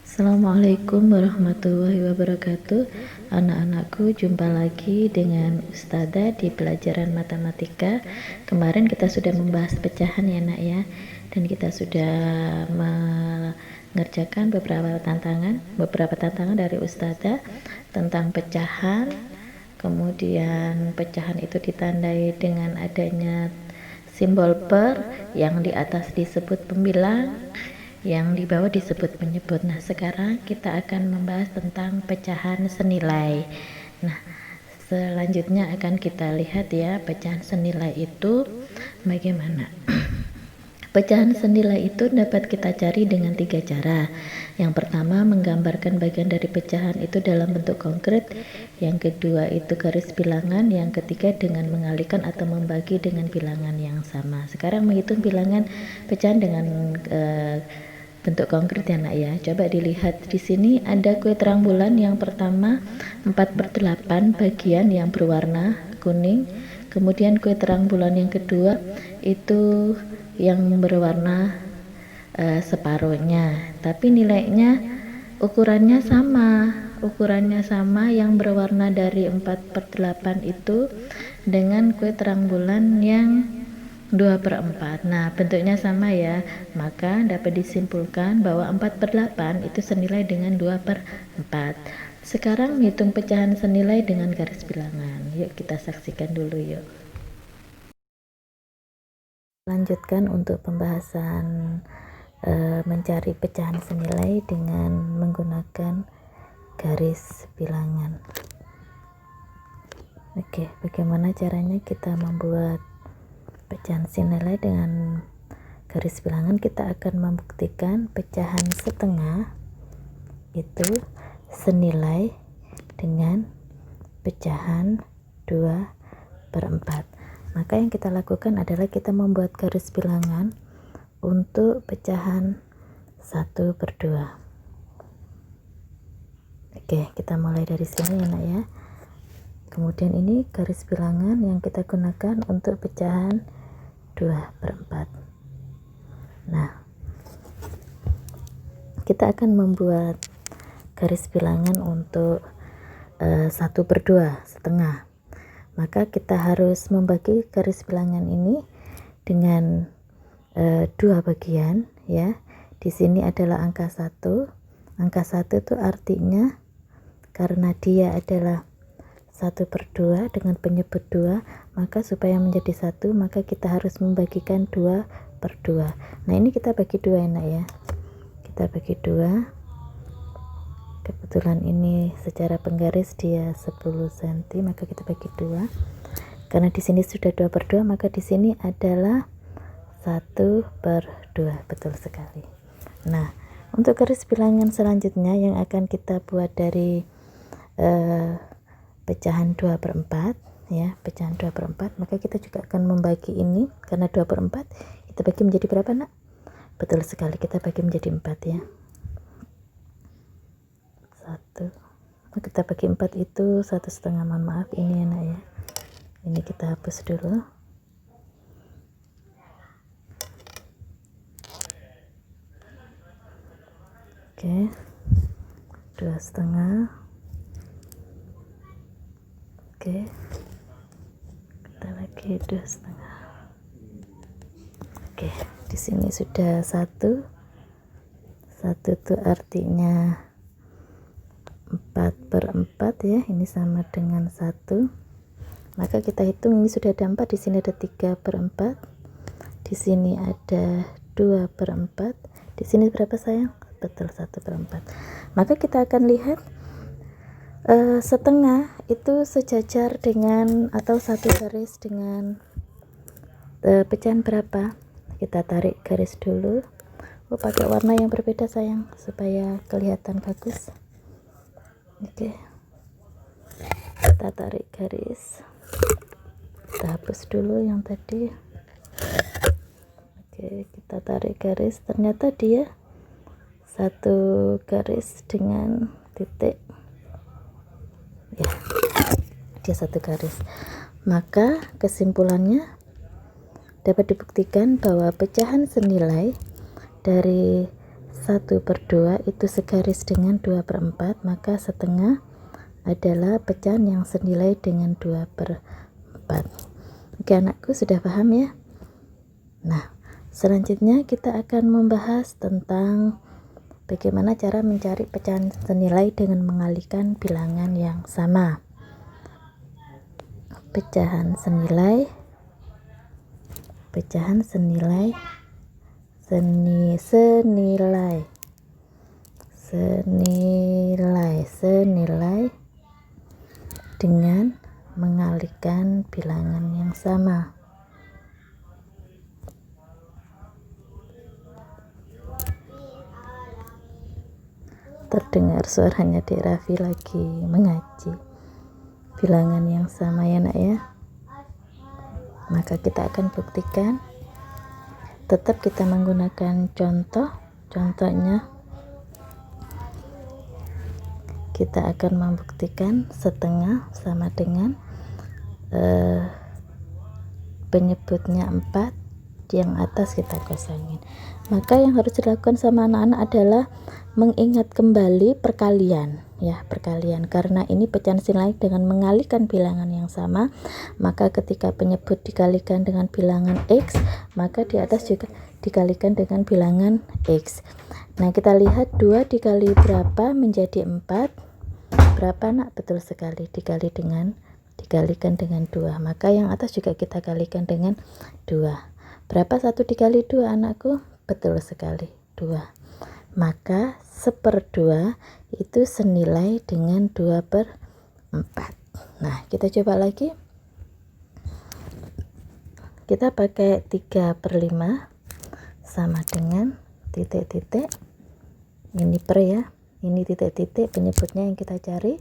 Assalamualaikum warahmatullahi wabarakatuh. Anak-anakku, jumpa lagi dengan Ustazah di pelajaran matematika. Kemarin kita sudah membahas pecahan ya nak ya, dan kita sudah mengerjakan beberapa tantangan dari Ustazah tentang pecahan. Kemudian pecahan itu ditandai dengan adanya simbol per, yang di atas disebut pembilang, yang di bawah disebut penyebut. Nah, sekarang kita akan membahas tentang pecahan senilai. Nah, selanjutnya akan kita lihat ya, pecahan senilai itu bagaimana. Pecahan senilai itu dapat kita cari dengan 3 cara. Yang pertama, menggambarkan bagian dari pecahan itu dalam bentuk konkret. Yang kedua itu garis bilangan. Yang ketiga dengan mengalihkan atau membagi dengan bilangan yang sama. Sekarang menghitung bilangan pecahan dengan bentuk konkret ya nak ya. Coba dilihat di sini ada kue terang bulan yang pertama 4/8 bagian yang berwarna kuning. Kemudian kue terang bulan yang kedua itu yang berwarna separuhnya, tapi nilainya ukurannya sama yang berwarna dari 4/8 itu dengan kue terang bulan yang 2/4. Nah, bentuknya sama ya, maka dapat disimpulkan bahwa 4/8 itu senilai dengan 2/4. Sekarang hitung pecahan senilai dengan garis bilangan. Yuk kita saksikan dulu yuk. Lanjutkan untuk pembahasan mencari pecahan senilai dengan menggunakan garis bilangan. Oke, bagaimana caranya kita membuat pecahan senilai dengan garis bilangan? Kita akan membuktikan pecahan setengah itu senilai dengan pecahan 2/4. Maka yang kita lakukan adalah kita membuat garis bilangan untuk pecahan 1/2. Oke, kita mulai dari sini ya nak ya. Kemudian ini garis bilangan yang kita gunakan untuk pecahan 2/4. Nah, kita akan membuat garis bilangan untuk 1/2 setengah. Maka kita harus membagi garis bilangan ini dengan 2 bagian ya. Di sini adalah angka 1. Angka 1 itu artinya karena dia adalah 1/2 dengan penyebut 2, maka supaya menjadi 1 maka kita harus membagikan 2/2. Nah, ini kita bagi 2 enak ya. Kita bagi 2. Kebetulan ini secara penggaris dia 10 cm, maka kita bagi 2. Karena di sini sudah 2/2, maka di sini adalah 1/2. Betul sekali. Nah, untuk garis bilangan selanjutnya yang akan kita buat dari pecahan 2/4 ya, pecahan 2/4, maka kita juga akan membagi ini, karena 2/4 kita bagi menjadi berapa nak? Betul sekali, kita bagi menjadi 4 ya. 1, kita bagi 4 itu 1/2, mohon maaf ini enak ya, ini kita hapus dulu. Oke, 2/2. Oke, kita lagi 2/2. Oke, di sini sudah 1 itu artinya 4/4 ya, ini sama dengan 1. Maka kita hitung, ini sudah ada 4, di sini ada 3/4, di sini ada 2/4, di sini berapa sayang? Betul, 1/4. Maka kita akan lihat setengah itu sejajar dengan atau satu garis dengan pecahan berapa? Kita tarik garis dulu. Pakai warna yang berbeda sayang supaya kelihatan bagus. Oke, kita tarik garis, kita hapus dulu yang tadi. Oke, kita tarik garis, ternyata dia satu garis dengan titik ya, dia satu garis. Maka kesimpulannya dapat dibuktikan bahwa pecahan senilai dari 1/2 itu segaris dengan 2/4, maka setengah adalah pecahan yang senilai dengan 2/4. Oke anakku, sudah paham ya? Nah, selanjutnya kita akan membahas tentang bagaimana cara mencari pecahan senilai dengan mengalihkan bilangan yang sama. Pecahan senilai dengan mengalihkan bilangan yang sama. Terdengar suaranya Dek Raffi lagi mengaji. Bilangan yang sama ya nak ya. Maka kita akan buktikan. Tetap kita menggunakan contohnya kita akan membuktikan setengah sama dengan penyebutnya 4, yang atas kita kosongin. Maka yang harus dilakukan sama anak-anak adalah mengingat kembali perkalian ya, karena ini pecahan senilai dengan mengalihkan bilangan yang sama. Maka ketika penyebut dikalikan dengan bilangan X, maka di atas juga dikalikan dengan bilangan X. Nah, kita lihat 2 dikali berapa menjadi 4. Berapa nak? Betul sekali, dikalikan dengan 2. Maka yang atas juga kita kalikan dengan 2. Berapa 1 dikali 2 anakku? Betul sekali, 2. Maka 1/2 itu senilai dengan 2/4. Nah, kita coba lagi. Kita pakai 3/5 sama dengan titik-titik. Ini per ya. Ini titik-titik penyebutnya yang kita cari.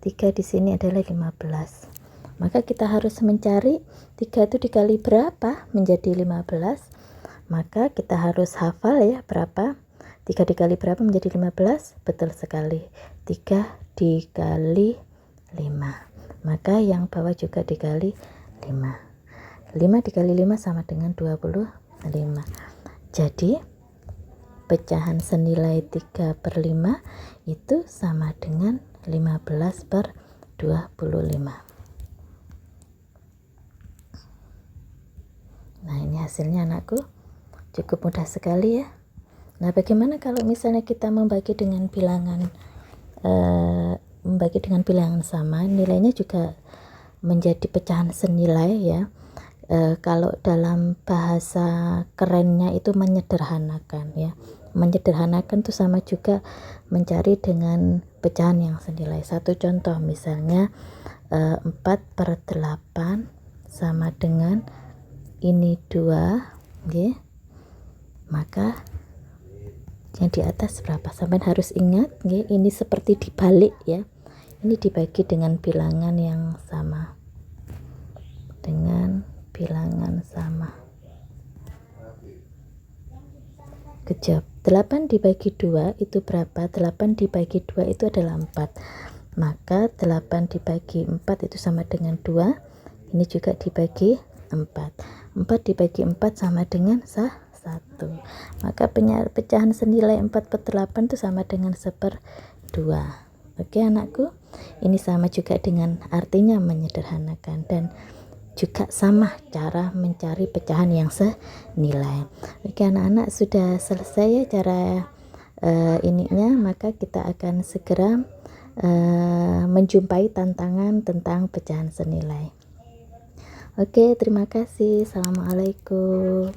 3 di sini adalah 15. Maka kita harus mencari 3 itu dikali berapa menjadi 15. Maka kita harus hafal ya, berapa 3 dikali berapa menjadi 15. Betul sekali, 3 dikali 5. Maka yang bawah juga dikali 5. 5 dikali 5 sama dengan 25. Jadi pecahan senilai 3/5 itu sama dengan 15/25. Nah, ini hasilnya anakku. Cukup mudah sekali ya. Nah, bagaimana kalau misalnya kita membagi dengan bilangan sama, nilainya juga menjadi pecahan senilai ya. Kalau dalam bahasa kerennya itu menyederhanakan ya. Menyederhanakan itu sama juga mencari dengan pecahan yang senilai. Satu contoh misalnya 4/8 sama dengan ini 2, okay. Maka yang di atas berapa? Sampai harus ingat, okay. Ini seperti dibalik ya. Ini dibagi dengan bilangan yang sama. Kejap. 8 dibagi 2 itu berapa? 8 dibagi 2 itu adalah 4. Maka 8 dibagi 4 itu sama dengan 2. Ini juga dibagi 4. 4 dibagi 4 sama dengan 1. Maka pecahan senilai 4/8 itu sama dengan 1/2. Oke anakku, ini sama juga dengan artinya menyederhanakan dan juga sama cara mencari pecahan yang senilai. Oke anak-anak, sudah selesai ya cara ininya. Maka kita akan segera menjumpai tantangan tentang pecahan senilai. Oke, terima kasih. Assalamualaikum.